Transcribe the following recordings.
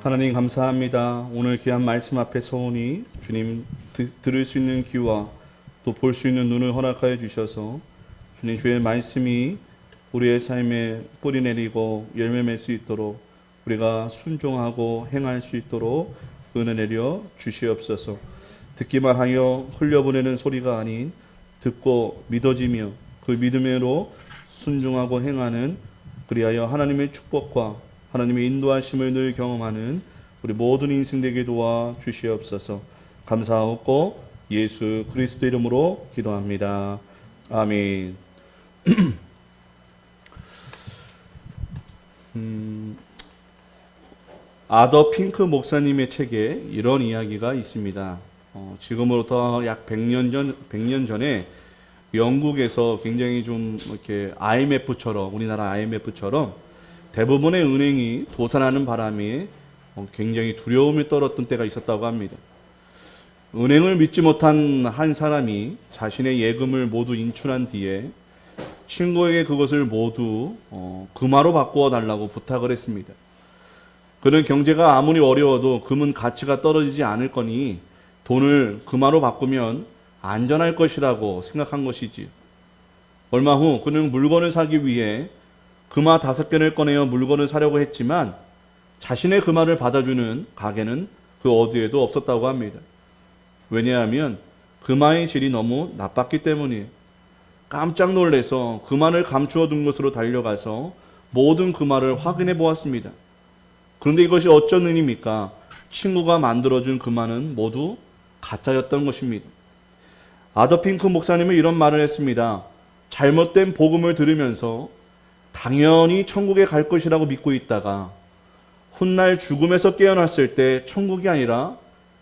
하나님 감사합니다. 오늘 귀한 말씀 앞에 서오니 주님 들을 수 있는 귀와 또 볼 수 있는 눈을 허락하여 주셔서 주님 주의 말씀이 우리의 삶에 뿌리 내리고 열매 맺을 수 있도록 우리가 순종하고 행할 수 있도록 은혜 내려 주시옵소서. 듣기만 하여 흘려보내는 소리가 아닌 듣고 믿어지며 그 믿음으로 순종하고 행하는 그리하여 하나님의 축복과 하나님의 인도하심을 늘 경험하는 우리 모든 인생 되게 도와 주시옵소서. 감사하고 예수 그리스도 이름으로 기도합니다. 아멘. 아더 핑크 목사님의 책에 이런 이야기가 있습니다. 지금으로부터 약 100년 전에 영국에서 굉장히 좀 이렇게 IMF처럼 우리나라 IMF처럼 대부분의 은행이 도산하는 바람에 굉장히 두려움이 떨었던 때가 있었다고 합니다. 은행을 믿지 못한 한 사람이 자신의 예금을 모두 인출한 뒤에 친구에게 그것을 모두 금화로 바꾸어 달라고 부탁을 했습니다. 그는 경제가 아무리 어려워도 금은 가치가 떨어지지 않을 거니 돈을 금화로 바꾸면 안전할 것이라고 생각한 것이지요. 얼마 후 그는 물건을 사기 위해 금화 5개를 꺼내어 물건을 사려고 했지만 자신의 금화를 받아주는 가게는 그 어디에도 없었다고 합니다. 왜냐하면 금화의 질이 너무 나빴기 때문이에요. 깜짝 놀라서 금화를 감추어 둔 곳으로 달려가서 모든 금화를 확인해 보았습니다. 그런데 이것이 어쩐 일입니까? 친구가 만들어준 금화는 모두 가짜였던 것입니다. 아더 핑크 목사님은 이런 말을 했습니다. 잘못된 복음을 들으면서 당연히 천국에 갈 것이라고 믿고 있다가 훗날 죽음에서 깨어났을 때 천국이 아니라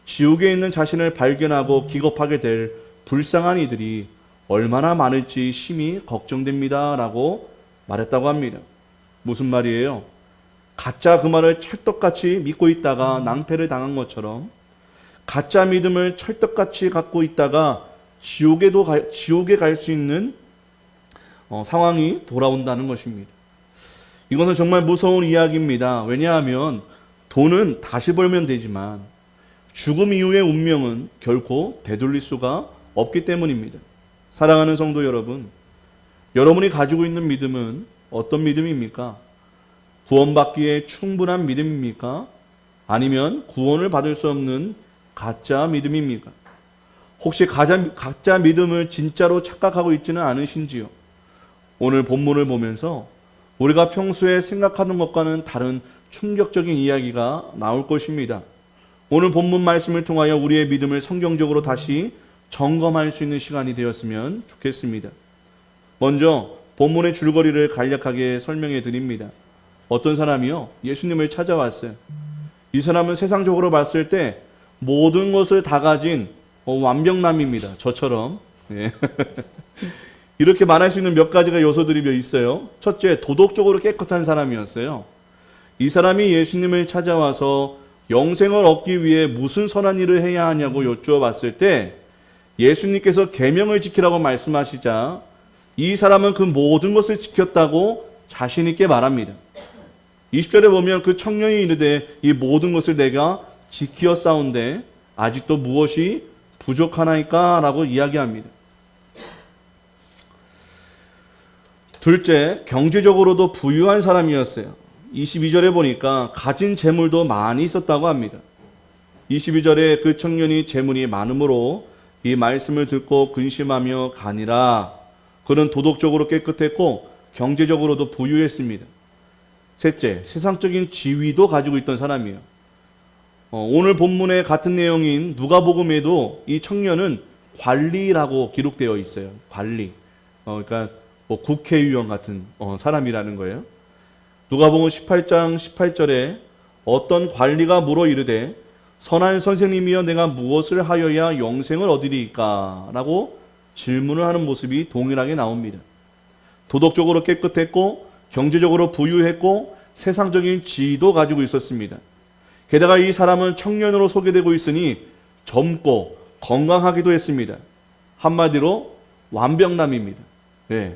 지옥에 있는 자신을 발견하고 기겁하게 될 불쌍한 이들이 얼마나 많을지 심히 걱정됩니다 라고 말했다고 합니다. 무슨 말이에요? 가짜 금화를 찰떡같이 믿고 있다가 낭패를 당한 것처럼 가짜 믿음을 찰떡같이 갖고 있다가 지옥에 갈 수 있는 상황이 돌아온다는 것입니다. 이것은 정말 무서운 이야기입니다. 왜냐하면 돈은 다시 벌면 되지만 죽음 이후의 운명은 결코 되돌릴 수가 없기 때문입니다. 사랑하는 성도 여러분, 여러분이 가지고 있는 믿음은 어떤 믿음입니까? 구원받기에 충분한 믿음입니까? 아니면 구원을 받을 수 없는 가짜 믿음입니까? 혹시 가짜 믿음을 진짜로 착각하고 있지는 않으신지요? 오늘 본문을 보면서 우리가 평소에 생각하는 것과는 다른 충격적인 이야기가 나올 것입니다. 오늘 본문 말씀을 통하여 우리의 믿음을 성경적으로 다시 점검할 수 있는 시간이 되었으면 좋겠습니다. 먼저 본문의 줄거리를 간략하게 설명해 드립니다. 어떤 사람이요? 예수님을 찾아왔어요. 이 사람은 세상적으로 봤을 때 모든 것을 다 가진 완벽남입니다. 저처럼. 예. 이렇게 말할 수 있는 몇 가지가 요소들이 몇 있어요. 첫째, 도덕적으로 깨끗한 사람이었어요. 이 사람이 예수님을 찾아와서 영생을 얻기 위해 무슨 선한 일을 해야 하냐고 여쭈어 봤을 때 예수님께서 계명을 지키라고 말씀하시자 이 사람은 그 모든 것을 지켰다고 자신 있게 말합니다. 20절에 보면 그 청년이 이르되 이 모든 것을 내가 지키었사온데 아직도 무엇이 부족하나이까? 라고 이야기합니다. 둘째, 경제적으로도 부유한 사람이었어요. 22절에 보니까 가진 재물도 많이 있었다고 합니다. 22절에 그 청년이 재물이 많으므로 이 말씀을 듣고 근심하며 가니라. 그는 도덕적으로 깨끗했고 경제적으로도 부유했습니다. 셋째, 세상적인 지위도 가지고 있던 사람이에요. 오늘 본문의 같은 내용인 누가복음에도 이 청년은 관리라고 기록되어 있어요. 관리. 그러니까 뭐 국회의원 같은 사람이라는 거예요. 누가복음 18장 18절에 어떤 관리가 물어 이르되 선한 선생님이여 내가 무엇을 하여야 영생을 얻으리까? 라고 질문을 하는 모습이 동일하게 나옵니다. 도덕적으로 깨끗했고 경제적으로 부유했고 세상적인 지위도 가지고 있었습니다. 게다가 이 사람은 청년으로 소개되고 있으니 젊고 건강하기도 했습니다. 한마디로 완벽남입니다. 예,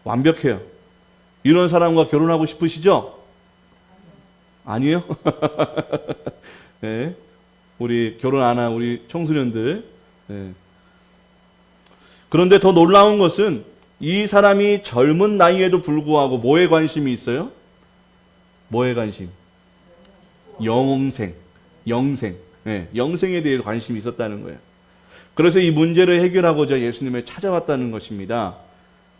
완벽해요. 이런 사람과 결혼하고 싶으시죠? 아니요? 예, 우리 결혼 안 한 우리 청소년들. 예. 그런데 더 놀라운 것은 이 사람이 젊은 나이에도 불구하고 뭐에 관심이 있어요? 뭐에 관심? 영생. 예, 영생에 대해 관심이 있었다는 거예요. 그래서 이 문제를 해결하고자 예수님을 찾아왔다는 것입니다.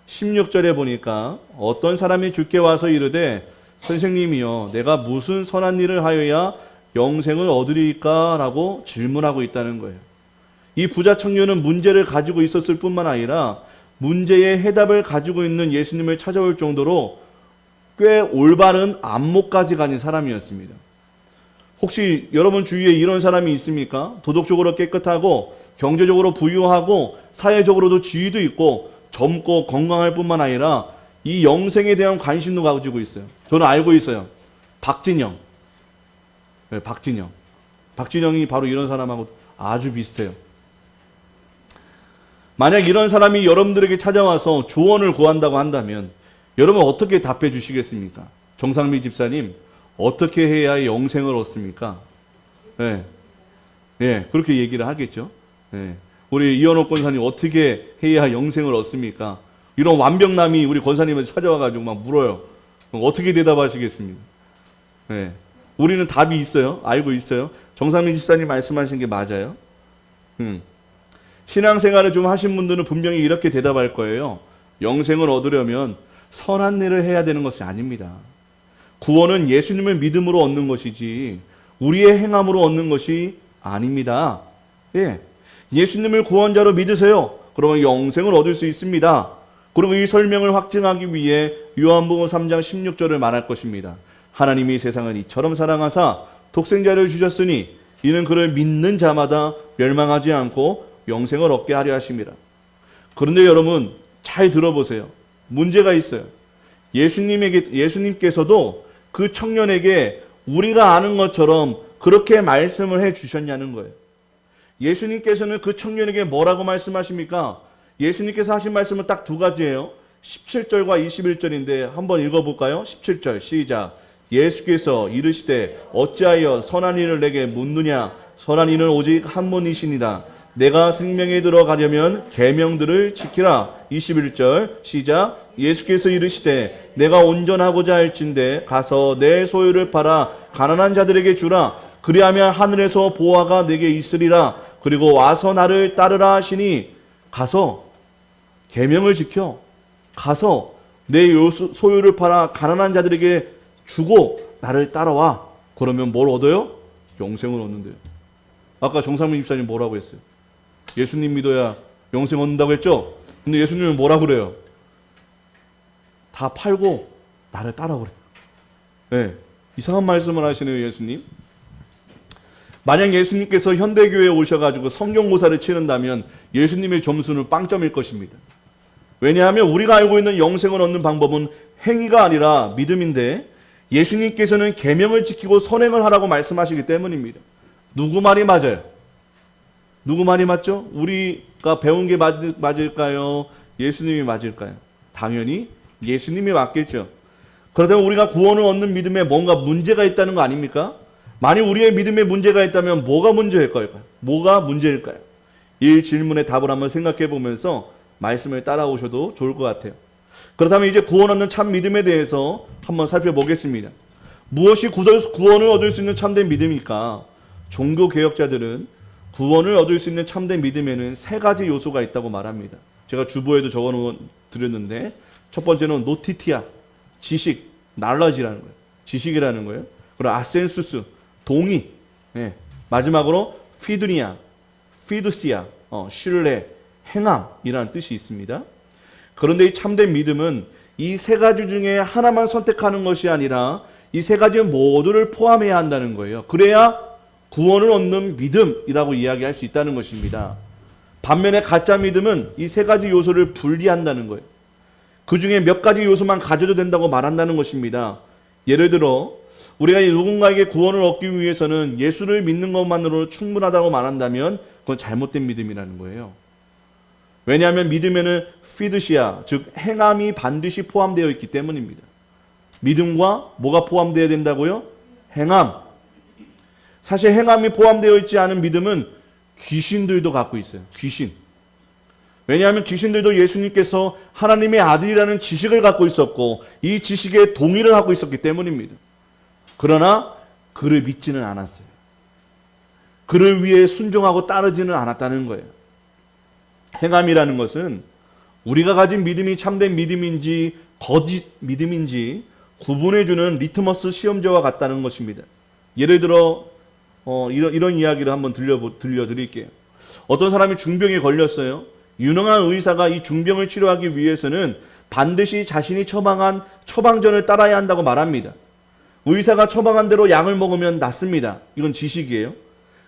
16절에 보니까 어떤 사람이 주께 와서 이르되 선생님이여 내가 무슨 선한 일을 하여야 영생을 얻으리까? 라고 질문하고 있다는 거예요. 이 부자 청년은 문제를 가지고 있었을 뿐만 아니라 문제의 해답을 가지고 있는 예수님을 찾아올 정도로 꽤 올바른 안목까지 가진 사람이었습니다. 혹시 여러분 주위에 이런 사람이 있습니까? 도덕적으로 깨끗하고 경제적으로 부유하고 사회적으로도 지위도 있고 젊고 건강할 뿐만 아니라 이 영생에 대한 관심도 가지고 있어요. 저는 알고 있어요. 박진영. 네, 박진영. 박진영이 바로 이런 사람하고 아주 비슷해요. 만약 이런 사람이 여러분들에게 찾아와서 조언을 구한다고 한다면 여러분 어떻게 답해 주시겠습니까? 정상미 집사님, 어떻게 해야 영생을 얻습니까? 네. 네, 그렇게 얘기를 하겠죠. 네. 우리 이현옥 권사님 어떻게 해야 영생을 얻습니까? 이런 완벽남이 우리 권사님을 찾아와가지고 막 물어요. 그럼 어떻게 대답하시겠습니까? 네. 우리는 답이 있어요. 알고 있어요. 정상민 집사님 말씀하신 게 맞아요. 신앙생활을 좀 하신 분들은 분명히 이렇게 대답할 거예요. 영생을 얻으려면 선한 일을 해야 되는 것이 아닙니다. 구원은 예수님을 믿음으로 얻는 것이지 우리의 행함으로 얻는 것이 아닙니다. 예. 예수님을 구원자로 믿으세요. 그러면 영생을 얻을 수 있습니다. 그리고 이 설명을 확증하기 위해 요한복음 3장 16절을 말할 것입니다. 하나님이 세상을 이처럼 사랑하사 독생자를 주셨으니 이는 그를 믿는 자마다 멸망하지 않고 영생을 얻게 하려 하심이라. 그런데 여러분 잘 들어보세요. 문제가 있어요. 예수님께서도 그 청년에게 우리가 아는 것처럼 그렇게 말씀을 해 주셨냐는 거예요. 예수님께서는 그 청년에게 뭐라고 말씀하십니까? 예수님께서 하신 말씀은 딱 두 가지예요. 17절과 21절인데 한번 읽어볼까요? 17절 시작. 예수께서 이르시되 어찌하여 선한 일을 내게 묻느냐? 선한 이는 오직 한 분이시니라. 내가 생명에 들어가려면 계명들을 지키라. 21절 시작. 예수께서 이르시되 내가 온전하고자 할진대 가서 내 소유를 팔아 가난한 자들에게 주라. 그리하면 하늘에서 보화가 내게 있으리라. 그리고 와서 나를 따르라 하시니 가서 계명을 지켜 가서 내 소유를 팔아 가난한 자들에게 주고 나를 따라와. 그러면 뭘 얻어요? 영생을 얻는데요. 아까 정상민 집사님 뭐라고 했어요? 예수님 믿어야 영생 얻는다고 했죠? 근데 예수님은 뭐라 그래요? 다 팔고 나를 따라오래. 네, 이상한 말씀을 하시네요, 예수님. 만약 예수님께서 현대교회에 오셔가지고 성경고사를 치른다면 예수님의 점수는 빵점일 것입니다. 왜냐하면 우리가 알고 있는 영생을 얻는 방법은 행위가 아니라 믿음인데 예수님께서는 계명을 지키고 선행을 하라고 말씀하시기 때문입니다. 누구 말이 맞아요? 누구 말이 맞죠? 우리가 배운 게 맞을까요? 예수님이 맞을까요? 당연히 예수님이 맞겠죠. 그렇다면 우리가 구원을 얻는 믿음에 뭔가 문제가 있다는 거 아닙니까? 만약 우리의 믿음에 문제가 있다면 뭐가 문제일까요? 뭐가 문제일까요? 이 질문에 답을 한번 생각해 보면서 말씀을 따라오셔도 좋을 것 같아요. 그렇다면 이제 구원 얻는 참 믿음에 대해서 한번 살펴보겠습니다. 무엇이 구원을 얻을 수 있는 참된 믿음일까? 종교 개혁자들은 구원을 얻을 수 있는 참된 믿음에는 세 가지 요소가 있다고 말합니다. 제가 주보에도 적어 드렸는데 첫 번째는 노티티아, 지식, 날러지라는 거예요. 지식이라는 거예요. 그리고 아센수스, 동의. 네. 마지막으로 피두니아, 피두시아, 신뢰, 행함이라는 뜻이 있습니다. 그런데 이 참된 믿음은 이 세 가지 중에 하나만 선택하는 것이 아니라 이 세 가지 모두를 포함해야 한다는 거예요. 그래야 구원을 얻는 믿음이라고 이야기할 수 있다는 것입니다. 반면에 가짜 믿음은 이 세 가지 요소를 분리한다는 거예요. 그 중에 몇 가지 요소만 가져도 된다고 말한다는 것입니다. 예를 들어 우리가 누군가에게 구원을 얻기 위해서는 예수를 믿는 것만으로 충분하다고 말한다면 그건 잘못된 믿음이라는 거예요. 왜냐하면 믿음에는 피드시아, 즉 행함이 반드시 포함되어 있기 때문입니다. 믿음과 뭐가 포함되어야 된다고요? 행함. 사실 행함이 포함되어 있지 않은 믿음은 귀신들도 갖고 있어요. 귀신. 왜냐하면 귀신들도 예수님께서 하나님의 아들이라는 지식을 갖고 있었고 이 지식에 동의를 하고 있었기 때문입니다. 그러나 그를 믿지는 않았어요. 그를 위해 순종하고 따르지는 않았다는 거예요. 행함이라는 것은 우리가 가진 믿음이 참된 믿음인지 거짓 믿음인지 구분해주는 리트머스 시험지와 같다는 것입니다. 예를 들어 이런 이야기를 한번 들려드릴게요. 어떤 사람이 중병에 걸렸어요. 유능한 의사가 이 중병을 치료하기 위해서는 반드시 자신이 처방한 처방전을 따라야 한다고 말합니다. 의사가 처방한 대로 약을 먹으면 낫습니다. 이건 지식이에요.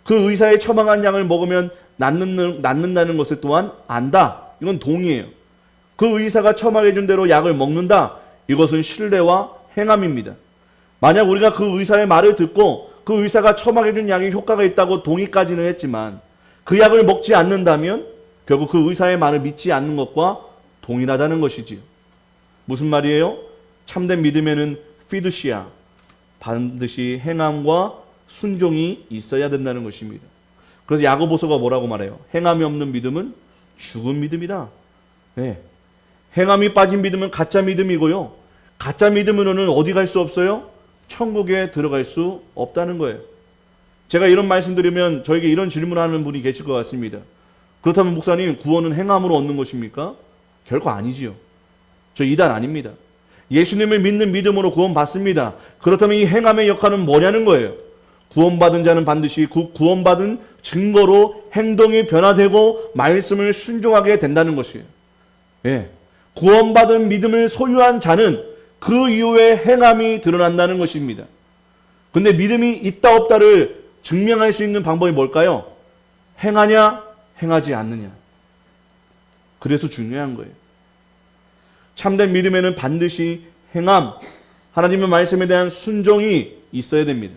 그 의사의 처방한 약을 먹으면 낫는다는 것을 또한 안다. 이건 동의예요. 그 의사가 처방해준 대로 약을 먹는다. 이것은 신뢰와 행함입니다. 만약 우리가 그 의사의 말을 듣고 그 의사가 처방해준 약이 효과가 있다고 동의까지는 했지만 그 약을 먹지 않는다면 결국 그 의사의 말을 믿지 않는 것과 동일하다는 것이지요. 무슨 말이에요? 참된 믿음에는 피드시아, 반드시 행함과 순종이 있어야 된다는 것입니다. 그래서 야고보서가 뭐라고 말해요? 행함이 없는 믿음은 죽은 믿음이다. 네. 행함이 빠진 믿음은 가짜 믿음이고요. 가짜 믿음으로는 어디 갈 수 없어요? 천국에 들어갈 수 없다는 거예요. 제가 이런 말씀 드리면 저에게 이런 질문하는 분이 계실 것 같습니다. 그렇다면 목사님, 구원은 행함으로 얻는 것입니까? 결코 아니지요. 저 이단 아닙니다. 예수님을 믿는 믿음으로 구원받습니다. 그렇다면 이 행함의 역할은 뭐냐는 거예요. 구원받은 자는 반드시 그 구원받은 증거로 행동이 변화되고 말씀을 순종하게 된다는 것이에요. 예. 구원받은 믿음을 소유한 자는 그 이후에 행함이 드러난다는 것입니다. 근데 믿음이 있다 없다를 증명할 수 있는 방법이 뭘까요? 행하냐, 행하지 않느냐. 그래서 중요한 거예요. 참된 믿음에는 반드시 행함, 하나님의 말씀에 대한 순종이 있어야 됩니다.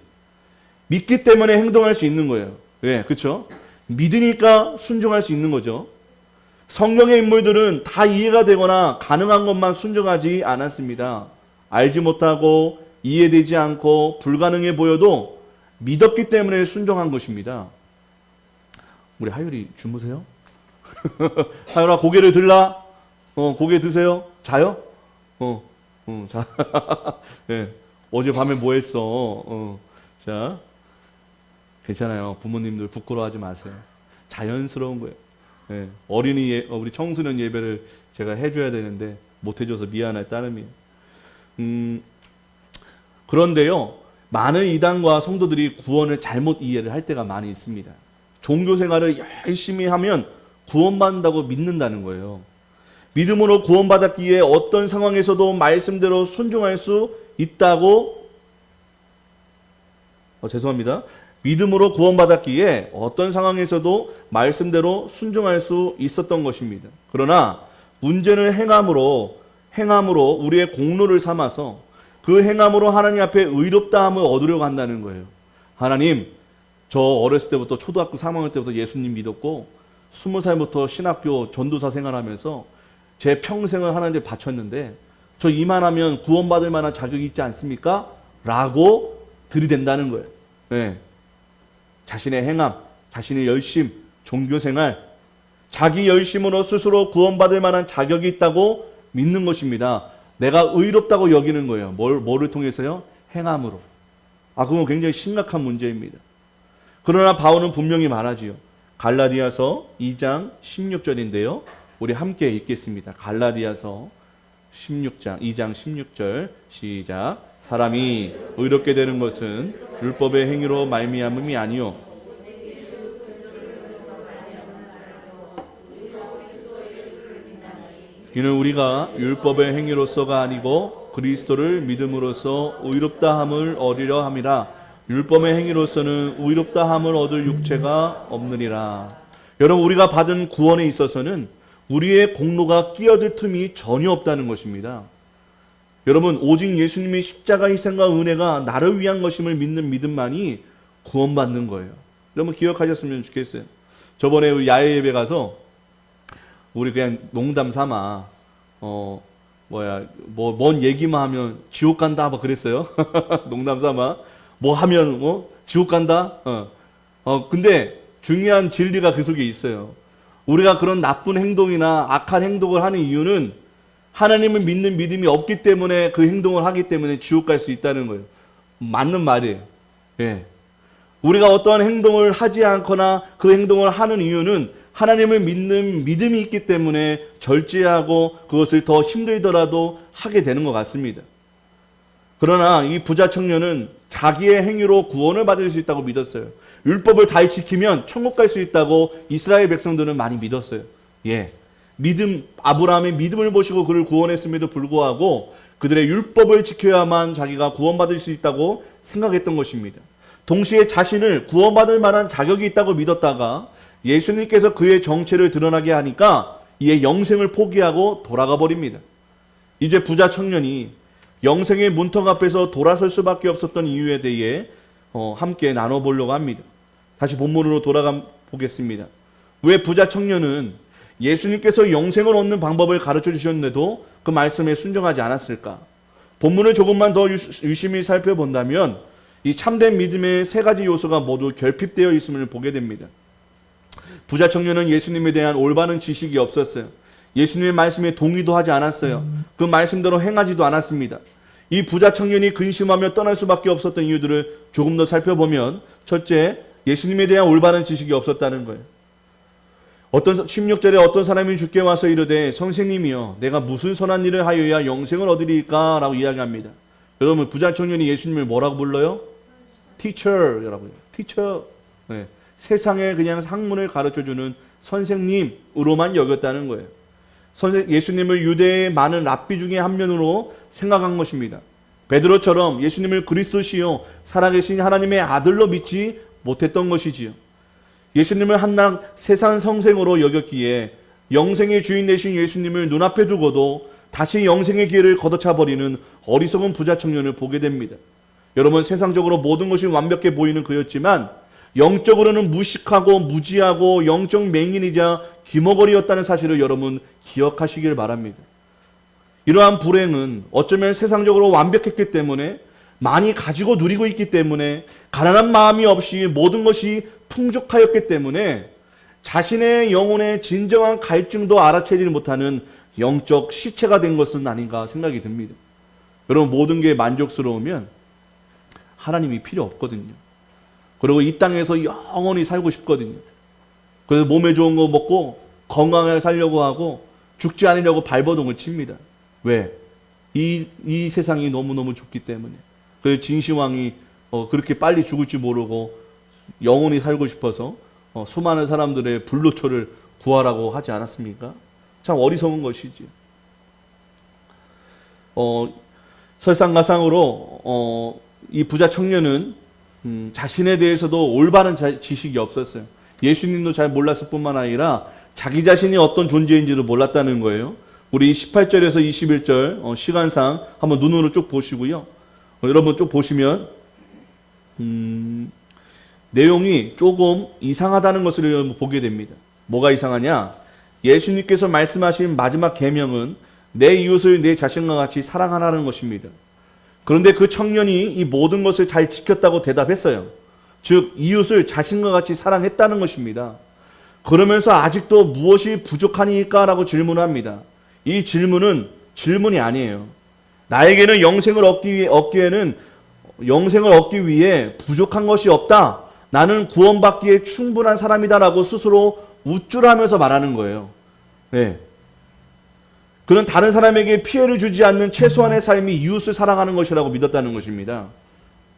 믿기 때문에 행동할 수 있는 거예요. 왜? 그렇죠? 믿으니까 순종할 수 있는 거죠. 성경의 인물들은 다 이해가 되거나 가능한 것만 순종하지 않았습니다. 알지 못하고 이해되지 않고 불가능해 보여도 믿었기 때문에 순종한 것입니다. 우리 하율이 주무세요? 하율아, 고개를 들라? 고개 드세요? 자요? 자. 네. 어젯밤에 뭐 했어? 자. 괜찮아요. 부모님들 부끄러워하지 마세요. 자연스러운 거예요. 네. 우리 청소년 예배를 제가 해줘야 되는데 못 해줘서 미안할 따름이에요. 그런데요, 많은 이단과 성도들이 구원을 잘못 이해를 할 때가 많이 있습니다. 종교 생활을 열심히 하면 구원받는다고 믿는다는 거예요. 믿음으로 구원받았기에 어떤 상황에서도 말씀대로 순종할 수 있다고, 죄송합니다. 믿음으로 구원받았기에 어떤 상황에서도 말씀대로 순종할 수 있었던 것입니다. 그러나 문제는 행함으로 우리의 공로를 삼아서 그 행함으로 하나님 앞에 의롭다함을 얻으려고 한다는 거예요. 하나님, 저 어렸을 때부터 초등학교 3학년 때부터 예수님 믿었고 20살부터 신학교 전도사 생활하면서 제 평생을 하나님께 바쳤는데 저 이만하면 구원받을 만한 자격이 있지 않습니까? 라고 들이댄다는 거예요. 네. 자신의 행함, 자신의 열심, 종교생활, 자기 열심으로 스스로 구원받을 만한 자격이 있다고 믿는 것입니다. 내가 의롭다고 여기는 거예요. 뭐를 통해서요? 행함으로. 그건 굉장히 심각한 문제입니다. 그러나 바울은 분명히 말하지요. 갈라디아서 2장 16절인데요. 우리 함께 읽겠습니다. 갈라디아서 2장 16절 시작. 사람이 의롭게 되는 것은 율법의 행위로 말미암음이 아니요 이는 우리가 율법의 행위로서가 아니고 그리스도를 믿음으로써 의롭다함을 얻으려 함이라. 율법의 행위로서는 의롭다함을 얻을 육체가 없느니라. 여러분, 우리가 받은 구원에 있어서는 우리의 공로가 끼어들 틈이 전혀 없다는 것입니다. 여러분, 오직 예수님의 십자가 희생과 은혜가 나를 위한 것임을 믿는 믿음만이 구원받는 거예요. 여러분 기억하셨으면 좋겠어요. 저번에 야외 예배 가서 우리 그냥 농담 삼아 뭔 얘기만 하면 지옥 간다 뭐 그랬어요. 농담 삼아 뭐 하면 지옥 간다. 근데 중요한 진리가 그 속에 있어요. 우리가 그런 나쁜 행동이나 악한 행동을 하는 이유는 하나님을 믿는 믿음이 없기 때문에 그 행동을 하기 때문에 지옥 갈 수 있다는 거예요. 맞는 말이에요. 예. 우리가 어떠한 행동을 하지 않거나 그 행동을 하는 이유는 하나님을 믿는 믿음이 있기 때문에 절제하고 그것을 더 힘들더라도 하게 되는 것 같습니다. 그러나 이 부자 청년은 자기의 행위로 구원을 받을 수 있다고 믿었어요. 율법을 잘 지키면 천국 갈 수 있다고 이스라엘 백성들은 많이 믿었어요. 예. 아브라함의 믿음을 보시고 그를 구원했음에도 불구하고 그들의 율법을 지켜야만 자기가 구원받을 수 있다고 생각했던 것입니다. 동시에 자신을 구원받을 만한 자격이 있다고 믿었다가 예수님께서 그의 정체를 드러나게 하니까 이에 영생을 포기하고 돌아가 버립니다. 이제 부자 청년이 영생의 문턱 앞에서 돌아설 수밖에 없었던 이유에 대해 함께 나눠보려고 합니다. 다시 본문으로 돌아가 보겠습니다. 왜 부자 청년은 예수님께서 영생을 얻는 방법을 가르쳐 주셨는데도 그 말씀에 순종하지 않았을까? 본문을 조금만 더 유심히 살펴본다면 이 참된 믿음의 세 가지 요소가 모두 결핍되어 있음을 보게 됩니다. 부자 청년은 예수님에 대한 올바른 지식이 없었어요. 예수님의 말씀에 동의도 하지 않았어요. 그 말씀대로 행하지도 않았습니다. 이 부자 청년이 근심하며 떠날 수밖에 없었던 이유들을 조금 더 살펴보면 첫째, 예수님에 대한 올바른 지식이 없었다는 거예요. 16절에 어떤 사람이 주께 와서 이르되 선생님이여 내가 무슨 선한 일을 하여야 영생을 얻으리까? 라고 이야기합니다. 여러분 부자 청년이 예수님을 뭐라고 불러요? Teacher라고요. Teacher. 네. 세상에 그냥 학문을 가르쳐주는 선생님으로만 여겼다는 거예요. 예수님을 유대의 많은 랍비 중에 한 면으로 생각한 것입니다. 베드로처럼 예수님을 그리스도시요 살아계신 하나님의 아들로 믿지 못했던 것이지요. 예수님을 한낱 세상 성생으로 여겼기에 영생의 주인 되신 예수님을 눈앞에 두고도 다시 영생의 기회를 걷어차버리는 어리석은 부자 청년을 보게 됩니다. 여러분 세상적으로 모든 것이 완벽해 보이는 그였지만 영적으로는 무식하고 무지하고 영적 맹인이자 기머거리였다는 사실을 여러분 기억하시길 바랍니다. 이러한 불행은 어쩌면 세상적으로 완벽했기 때문에 많이 가지고 누리고 있기 때문에 가난한 마음이 없이 모든 것이 풍족하였기 때문에 자신의 영혼의 진정한 갈증도 알아채지 못하는 영적 시체가 된 것은 아닌가 생각이 듭니다. 여러분 모든 게 만족스러우면 하나님이 필요 없거든요. 그리고 이 땅에서 영원히 살고 싶거든요. 그래서 몸에 좋은 거 먹고 건강하게 살려고 하고 죽지 않으려고 발버둥을 칩니다. 왜? 이 세상이 너무너무 좋기 때문에. 그래서 진시황이 그렇게 빨리 죽을 줄 모르고 영원히 살고 싶어서 수많은 사람들의 불로초를 구하라고 하지 않았습니까? 참 어리석은 것이지요. 설상가상으로 이 부자 청년은 자신에 대해서도 올바른 지식이 없었어요. 예수님도 잘 몰랐을 뿐만 아니라 자기 자신이 어떤 존재인지도 몰랐다는 거예요. 우리 18절에서 21절 시간상 한번 눈으로 쭉 보시고요. 여러분 쭉 보시면 내용이 조금 이상하다는 것을 보게 됩니다. 뭐가 이상하냐? 예수님께서 말씀하신 마지막 계명은 내 이웃을 내 자신과 같이 사랑하라는 것입니다. 그런데 그 청년이 이 모든 것을 잘 지켰다고 대답했어요. 즉 이웃을 자신과 같이 사랑했다는 것입니다. 그러면서 아직도 무엇이 부족하니까? 라고 질문합니다. 이 질문은 질문이 아니에요. 나에게는 영생을 얻기 위해 부족한 것이 없다. 나는 구원받기에 충분한 사람이다 라고 스스로 우쭐하면서 말하는 거예요. 네. 그는 다른 사람에게 피해를 주지 않는 최소한의 삶이 이웃을 사랑하는 것이라고 믿었다는 것입니다.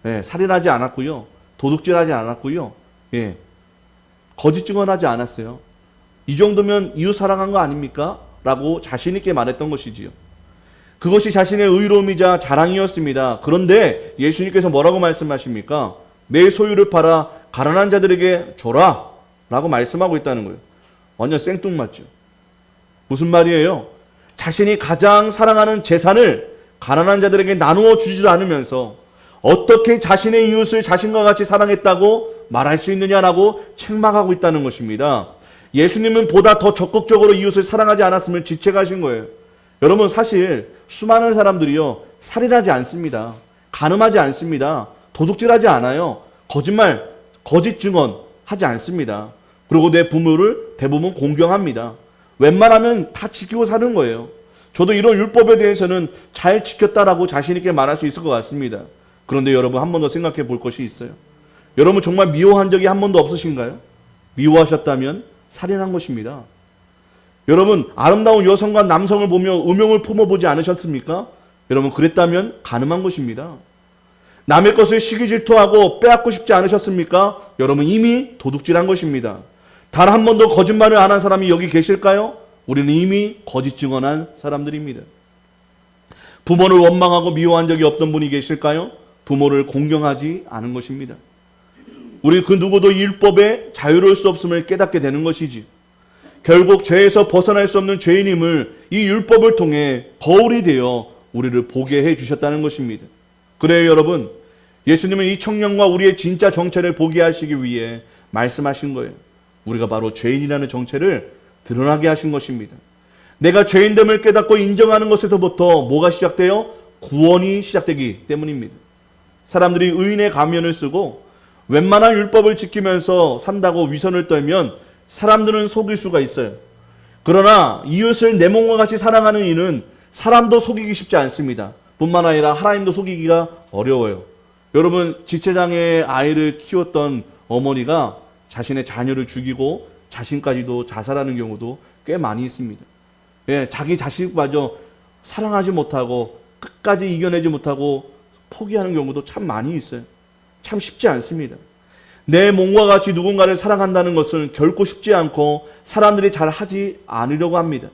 네. 살인하지 않았고요. 도둑질하지 않았고요. 예. 거짓 증언하지 않았어요. 이 정도면 이웃 사랑한 거 아닙니까? 라고 자신 있게 말했던 것이지요. 그것이 자신의 의로움이자 자랑이었습니다. 그런데 예수님께서 뭐라고 말씀하십니까? 내 소유를 팔아 가난한 자들에게 줘라 라고 말씀하고 있다는 거예요. 완전 생뚱맞죠. 무슨 말이에요? 자신이 가장 사랑하는 재산을 가난한 자들에게 나누어 주지도 않으면서 어떻게 자신의 이웃을 자신과 같이 사랑했다고 말할 수 있느냐라고 책망하고 있다는 것입니다. 예수님은 보다 더 적극적으로 이웃을 사랑하지 않았으면 지체가신 거예요. 여러분, 사실 수많은 사람들이요, 살인하지 않습니다. 간음하지 않습니다. 도둑질하지 않아요. 거짓말, 거짓 증언 하지 않습니다. 그리고 내 부모를 대부분 공경합니다. 웬만하면 다 지키고 사는 거예요. 저도 이런 율법에 대해서는 잘 지켰다라고 자신 있게 말할 수 있을 것 같습니다. 그런데 여러분, 한 번 더 생각해 볼 것이 있어요. 여러분, 정말 미워한 적이 한 번도 없으신가요? 미워하셨다면 살인한 것입니다. 여러분, 아름다운 여성과 남성을 보며 음욕을 품어보지 않으셨습니까? 여러분, 그랬다면 간음한 것입니다. 남의 것을 시기 질투하고 빼앗고 싶지 않으셨습니까? 여러분, 이미 도둑질한 것입니다. 단 한 번도 거짓말을 안 한 사람이 여기 계실까요? 우리는 이미 거짓 증언한 사람들입니다. 부모를 원망하고 미워한 적이 없던 분이 계실까요? 부모를 공경하지 않은 것입니다. 우리 그 누구도 이 율법에 자유로울 수 없음을 깨닫게 되는 것이지. 결국 죄에서 벗어날 수 없는 죄인임을 이 율법을 통해 거울이 되어 우리를 보게 해 주셨다는 것입니다. 그래요, 여러분. 예수님은 이 청년과 우리의 진짜 정체를 보게 하시기 위해 말씀하신 거예요. 우리가 바로 죄인이라는 정체를 드러나게 하신 것입니다. 내가 죄인됨을 깨닫고 인정하는 것에서부터 뭐가 시작돼요? 구원이 시작되기 때문입니다. 사람들이 의인의 가면을 쓰고 웬만한 율법을 지키면서 산다고 위선을 떨면 사람들은 속일 수가 있어요. 그러나 이웃을 내 몸과 같이 사랑하는 이는 사람도 속이기 쉽지 않습니다. 뿐만 아니라 하나님도 속이기가 어려워요. 여러분, 지체장애 아이를 키웠던 어머니가 자신의 자녀를 죽이고 자신까지도 자살하는 경우도 꽤 많이 있습니다. 예, 자기 자식마저 사랑하지 못하고 끝까지 이겨내지 못하고 포기하는 경우도 참 많이 있어요. 참 쉽지 않습니다. 내 몸과 같이 누군가를 사랑한다는 것은 결코 쉽지 않고 사람들이 잘 하지 않으려고 합니다.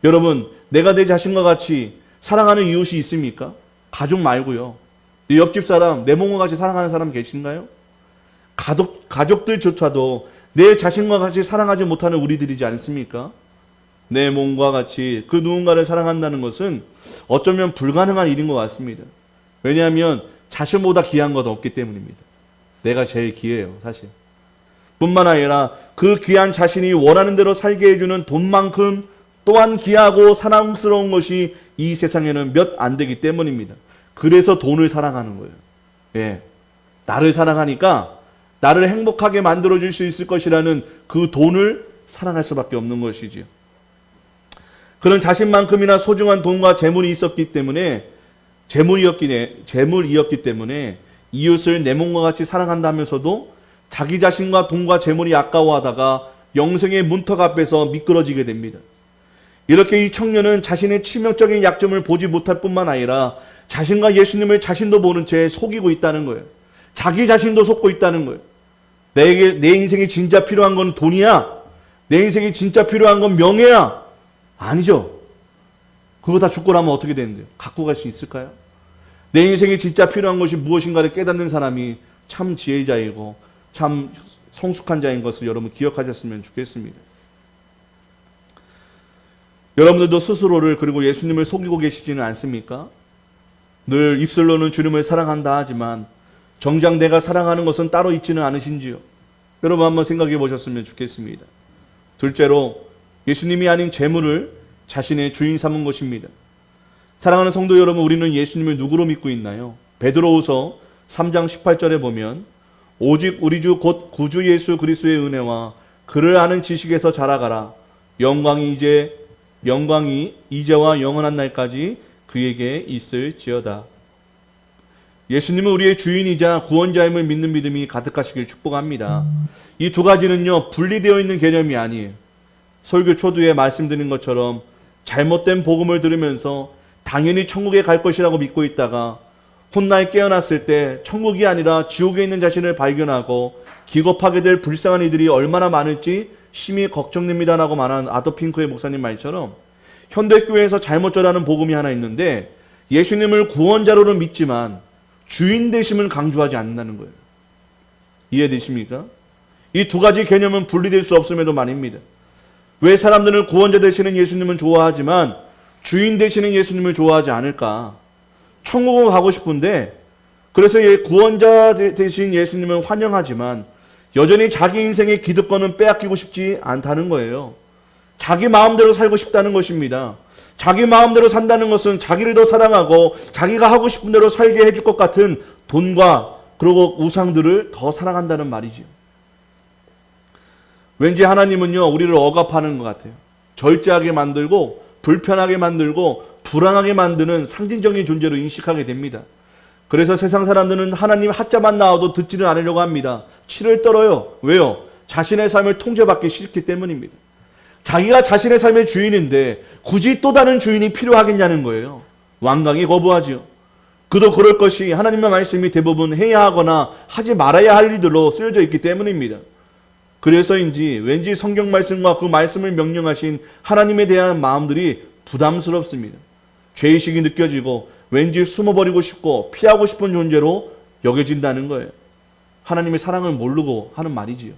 여러분, 내가 내 자신과 같이 사랑하는 이웃이 있습니까? 가족 말고요. 옆집 사람, 내 몸과 같이 사랑하는 사람 계신가요? 가족들조차도 내 자신과 같이 사랑하지 못하는 우리들이지 않습니까? 내 몸과 같이 그 누군가를 사랑한다는 것은 어쩌면 불가능한 일인 것 같습니다. 왜냐하면 자신보다 귀한 것 없기 때문입니다. 내가 제일 귀해요, 사실. 뿐만 아니라 그 귀한 자신이 원하는 대로 살게 해주는 돈만큼 또한 귀하고 사랑스러운 것이 이 세상에는 몇 안 되기 때문입니다. 그래서 돈을 사랑하는 거예요. 예, 나를 사랑하니까 나를 행복하게 만들어줄 수 있을 것이라는 그 돈을 사랑할 수밖에 없는 것이지요. 그런 자신만큼이나 소중한 돈과 재물이 있었기 때문에 재물이었기 때문에 이웃을 내 몸과 같이 사랑한다면서도 자기 자신과 돈과 재물이 아까워하다가 영생의 문턱 앞에서 미끄러지게 됩니다. 이렇게 이 청년은 자신의 치명적인 약점을 보지 못할 뿐만 아니라 자신과 예수님을 자신도 모른 채 속이고 있다는 거예요. 자기 자신도 속고 있다는 거예요. 내 인생이 진짜 필요한 건 돈이야? 내 인생이 진짜 필요한 건 명예야? 아니죠. 그거 다 죽고 나면 어떻게 되는데요? 갖고 갈 수 있을까요? 내 인생이 진짜 필요한 것이 무엇인가를 깨닫는 사람이 참 지혜자이고 참 성숙한 자인 것을 여러분 기억하셨으면 좋겠습니다. 여러분들도 스스로를 그리고 예수님을 속이고 계시지는 않습니까? 늘 입술로는 주님을 사랑한다 하지만 정작 내가 사랑하는 것은 따로 있지는 않으신지요? 여러분 한번 생각해 보셨으면 좋겠습니다. 둘째로 예수님이 아닌 재물을 자신의 주인 삼은 것입니다. 사랑하는 성도 여러분, 우리는 예수님을 누구로 믿고 있나요? 베드로후서 3장 18절에 보면 오직 우리 주 곧 구주 예수 그리스도의 은혜와 그를 아는 지식에서 자라가라. 영광이 이제와 영원한 날까지 그에게 있을지어다. 예수님은 우리의 주인이자 구원자임을 믿는 믿음이 가득하시길 축복합니다. 이 두 가지는요, 분리되어 있는 개념이 아니에요. 설교 초두에 말씀드린 것처럼 잘못된 복음을 들으면서 당연히 천국에 갈 것이라고 믿고 있다가 훗날 깨어났을 때 천국이 아니라 지옥에 있는 자신을 발견하고 기겁하게 될 불쌍한 이들이 얼마나 많을지 심히 걱정됩니다라고 말한 아더 핑크의 목사님 말처럼 현대교회에서 잘못 전하는 복음이 하나 있는데 예수님을 구원자로는 믿지만 주인 되심을 강조하지 않는다는 거예요. 이해되십니까? 이 두 가지 개념은 분리될 수 없음에도 말입니다. 왜 사람들은 구원자 되시는 예수님은 좋아하지만 주인 되시는 예수님을 좋아하지 않을까? 천국은 가고 싶은데 그래서 구원자 되신 예수님은 환영하지만 여전히 자기 인생의 기득권은 빼앗기고 싶지 않다는 거예요. 자기 마음대로 살고 싶다는 것입니다. 자기 마음대로 산다는 것은 자기를 더 사랑하고 자기가 하고 싶은 대로 살게 해줄 것 같은 돈과 그리고 우상들을 더 사랑한다는 말이죠. 왠지 하나님은요, 우리를 억압하는 것 같아요. 절제하게 만들고 불편하게 만들고 불안하게 만드는 상징적인 존재로 인식하게 됩니다. 그래서 세상 사람들은 하나님 하자만 나와도 듣지를 않으려고 합니다. 치를 떨어요. 왜요? 자신의 삶을 통제받기 싫기 때문입니다. 자기가 자신의 삶의 주인인데 굳이 또 다른 주인이 필요하겠냐는 거예요. 완강히 거부하지요. 그도 그럴 것이 하나님의 말씀이 대부분 해야 하거나 하지 말아야 할 일들로 쓰여져 있기 때문입니다. 그래서인지 왠지 성경 말씀과 그 말씀을 명령하신 하나님에 대한 마음들이 부담스럽습니다. 죄의식이 느껴지고 왠지 숨어버리고 싶고 피하고 싶은 존재로 여겨진다는 거예요. 하나님의 사랑을 모르고 하는 말이지요.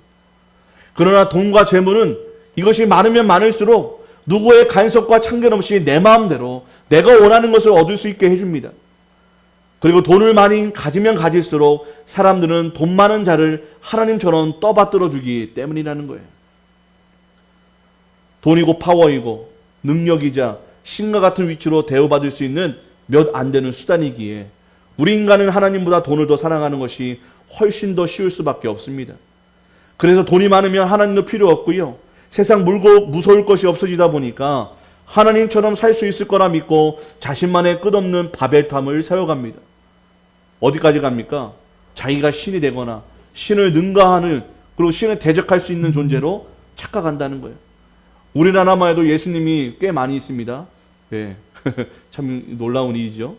그러나 돈과 재물은 이것이 많으면 많을수록 누구의 간섭과 참견 없이 내 마음대로 내가 원하는 것을 얻을 수 있게 해줍니다. 그리고 돈을 많이 가지면 가질수록 사람들은 돈 많은 자를 하나님처럼 떠받들어 주기 때문이라는 거예요. 돈이고 파워이고 능력이자 신과 같은 위치로 대우받을 수 있는 몇 안 되는 수단이기에 우리 인간은 하나님보다 돈을 더 사랑하는 것이 훨씬 더 쉬울 수밖에 없습니다. 그래서 돈이 많으면 하나님도 필요 없고요. 세상 물고 무서울 것이 없어지다 보니까 하나님처럼 살 수 있을 거라 믿고 자신만의 끝없는 바벨탑을 세워갑니다. 어디까지 갑니까? 자기가 신이 되거나 신을 능가하는 그리고 신을 대적할 수 있는 존재로 착각한다는 거예요. 우리나라만 해도 예수님이 꽤 많이 있습니다. 네. 참 놀라운 일이죠.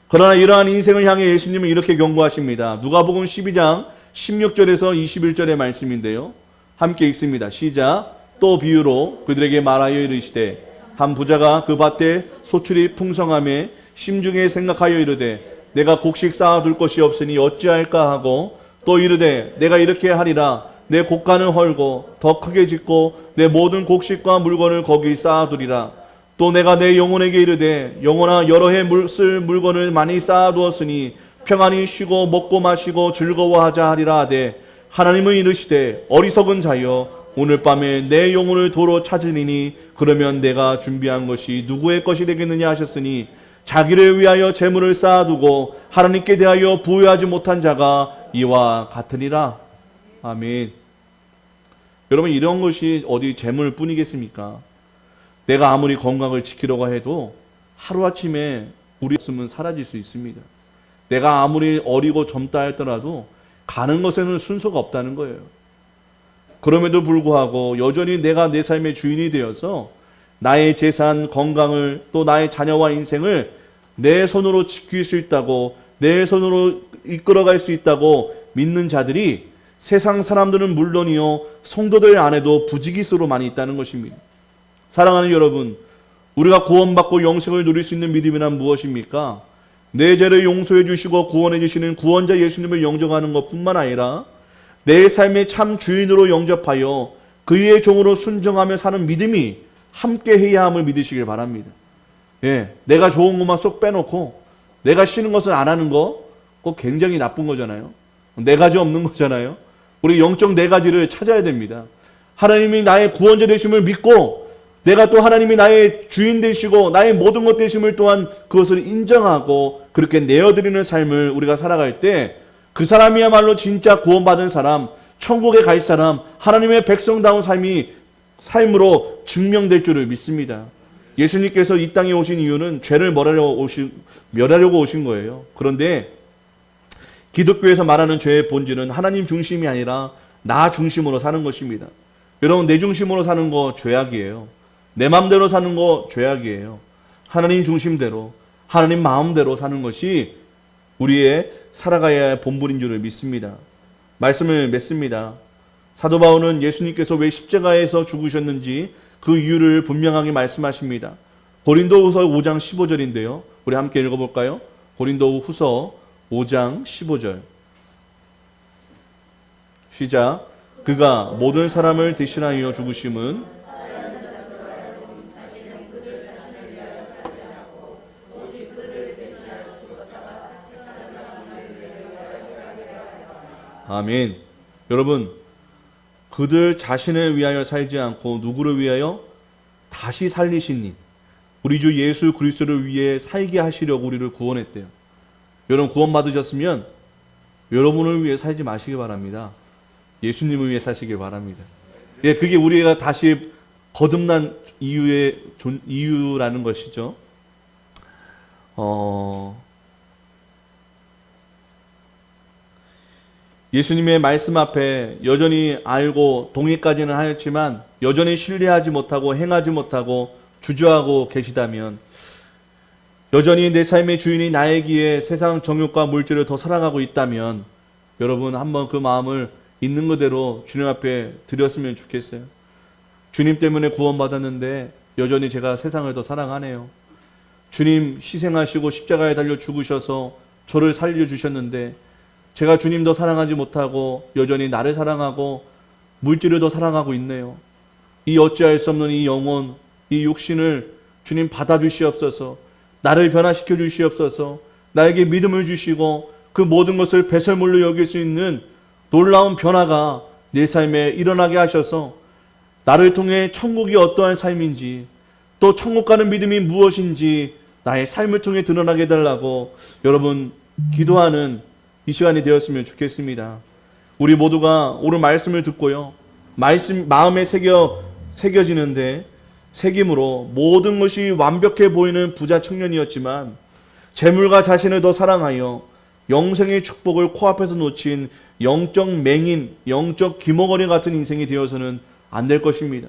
그러나 이러한 인생을 향해 예수님은 이렇게 경고하십니다. 누가복음 12장 16절에서 21절의 말씀인데요. 함께 읽습니다. 시작. 또 비유로 그들에게 말하여 이르시되 한 부자가 그 밭에 소출이 풍성함에 심중에 생각하여 이르되 내가 곡식 쌓아둘 것이 없으니 어찌할까 하고 또 이르되 내가 이렇게 하리라 내 곡간을 헐고 더 크게 짓고 내 모든 곡식과 물건을 거기 쌓아두리라. 또 내가 내 영혼에게 이르되 영혼아 여러 해 쓸 물건을 많이 쌓아두었으니 평안히 쉬고 먹고 마시고 즐거워하자 하리라 하되 하나님은 이르시되 어리석은 자여 오늘 밤에 내 영혼을 도로 찾으리니 그러면 내가 준비한 것이 누구의 것이 되겠느냐 하셨으니 자기를 위하여 재물을 쌓아두고 하나님께 대하여 부여하지 못한 자가 이와 같으리라. 아멘. 여러분 이런 것이 어디 재물뿐이겠습니까? 내가 아무리 건강을 지키려고 해도 하루아침에 우리 없으면 사라질 수 있습니다. 내가 아무리 어리고 젊다 할더라도 가는 것에는 순서가 없다는 거예요. 그럼에도 불구하고 여전히 내가 내 삶의 주인이 되어서 나의 재산, 건강을 또 나의 자녀와 인생을 내 손으로 지킬 수 있다고 내 손으로 이끌어갈 수 있다고 믿는 자들이 세상 사람들은 물론이요 성도들 안에도 부지기수로 많이 있다는 것입니다. 사랑하는 여러분, 우리가 구원받고 영생을 누릴 수 있는 믿음이란 무엇입니까? 내 죄를 용서해 주시고 구원해 주시는 구원자 예수님을 영접하는 것뿐만 아니라 내 삶의 참 주인으로 영접하여 그의 종으로 순종하며 사는 믿음이 함께 해야 함을 믿으시길 바랍니다. 예, 내가 좋은 것만 쏙 빼놓고 내가 싫은 것을 안 하는 거 그거 굉장히 나쁜 거잖아요. 네 가지 없는 거잖아요. 우리 영적 네 가지를 찾아야 됩니다. 하나님이 나의 구원자 되심을 믿고 내가 또 하나님이 나의 주인 되시고 나의 모든 것 되심을 또한 그것을 인정하고 그렇게 내어드리는 삶을 우리가 살아갈 때 그 사람이야말로 진짜 구원받은 사람, 천국에 갈 사람, 하나님의 백성다운 삶으로 증명될 줄을 믿습니다. 예수님께서 이 땅에 오신 이유는 죄를 멸하려고 오신 거예요. 그런데 기독교에서 말하는 죄의 본질은 하나님 중심이 아니라 나 중심으로 사는 것입니다. 여러분 내 중심으로 사는 거 죄악이에요. 내 마음대로 사는 거 죄악이에요. 하나님 중심대로 하나님 마음대로 사는 것이 우리의 살아가야 할 본분인 줄을 믿습니다. 말씀을 맺습니다. 사도 바울은 예수님께서 왜 십자가에서 죽으셨는지 그 이유를 분명하게 말씀하십니다. 고린도후서 5장 15절인데요. 우리 함께 읽어볼까요? 고린도후서 5장 15절 시작. 그가 모든 사람을 대신하여 죽으심은 아멘. 여러분, 그들 자신을 위하여 살지 않고 누구를 위하여? 다시 살리신 님, 우리 주 예수 그리스도를 위해 살게 하시려고 우리를 구원했대요. 여러분 구원 받으셨으면 여러분을 위해 살지 마시기 바랍니다. 예수님을 위해 사시길 바랍니다. 예, 그게 우리가 다시 거듭난 이유라는 것이죠. 예수님의 말씀 앞에 여전히 알고 동의까지는 하였지만 여전히 신뢰하지 못하고 행하지 못하고 주저하고 계시다면, 여전히 내 삶의 주인이 나이기에 세상 정욕과 물질을 더 사랑하고 있다면, 여러분 한번 그 마음을 있는 그대로 주님 앞에 드렸으면 좋겠어요. 주님 때문에 구원받았는데 여전히 제가 세상을 더 사랑하네요. 주님 희생하시고 십자가에 달려 죽으셔서 저를 살려주셨는데 제가 주님 더 사랑하지 못하고 여전히 나를 사랑하고 물질을 더 사랑하고 있네요. 이 어찌할 수 없는 이 영혼, 이 육신을 주님 받아주시옵소서. 나를 변화시켜 주시옵소서. 나에게 믿음을 주시고 그 모든 것을 배설물로 여길 수 있는 놀라운 변화가 내 삶에 일어나게 하셔서 나를 통해 천국이 어떠한 삶인지, 또 천국 가는 믿음이 무엇인지 나의 삶을 통해 드러나게 해달라고 여러분 기도하는 이 시간이 되었으면 좋겠습니다. 우리 모두가 오늘 말씀을 듣고요, 말씀 마음에 새겨지는데 새김으로 모든 것이 완벽해 보이는 부자 청년이었지만 재물과 자신을 더 사랑하여 영생의 축복을 코앞에서 놓친 영적 맹인, 영적 기머거리 같은 인생이 되어서는 안 될 것입니다.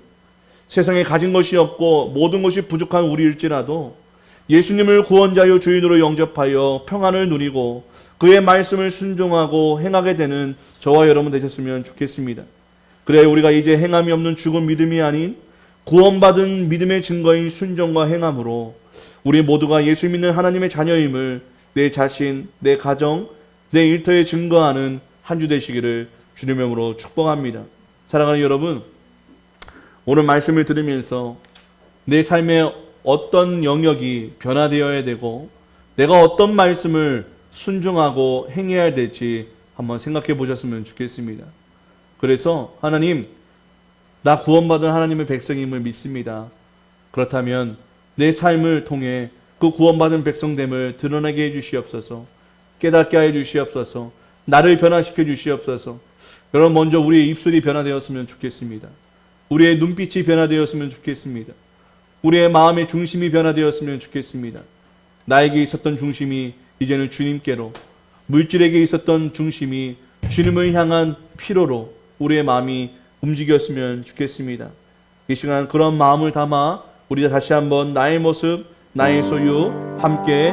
세상에 가진 것이 없고 모든 것이 부족한 우리일지라도 예수님을 구원자요 주인으로 영접하여 평안을 누리고 그의 말씀을 순종하고 행하게 되는 저와 여러분 되셨으면 좋겠습니다. 그래야 우리가 이제 행함이 없는 죽은 믿음이 아닌 구원받은 믿음의 증거인 순종과 행함으로 우리 모두가 예수 믿는 하나님의 자녀임을 내 자신, 내 가정, 내 일터에 증거하는 한 주 되시기를 주님의 이름으로 축복합니다. 사랑하는 여러분, 오늘 말씀을 들으면서 내 삶의 어떤 영역이 변화되어야 되고 내가 어떤 말씀을 순종하고 행해야 될지 한번 생각해 보셨으면 좋겠습니다. 그래서 하나님, 나 구원받은 하나님의 백성임을 믿습니다. 그렇다면 내 삶을 통해 그 구원받은 백성됨을 드러나게 해주시옵소서. 깨닫게 해 주시옵소서. 나를 변화시켜 주시옵소서. 여러분, 먼저 우리의 입술이 변화되었으면 좋겠습니다. 우리의 눈빛이 변화되었으면 좋겠습니다. 우리의 마음의 중심이 변화되었으면 좋겠습니다. 나에게 있었던 중심이 이제는 주님께로, 물질에게 있었던 중심이 주님을 향한 필요로 우리의 마음이 움직였으면 좋겠습니다. 이 시간 그런 마음을 담아 우리 다시 한번 나의 모습, 나의 소유 함께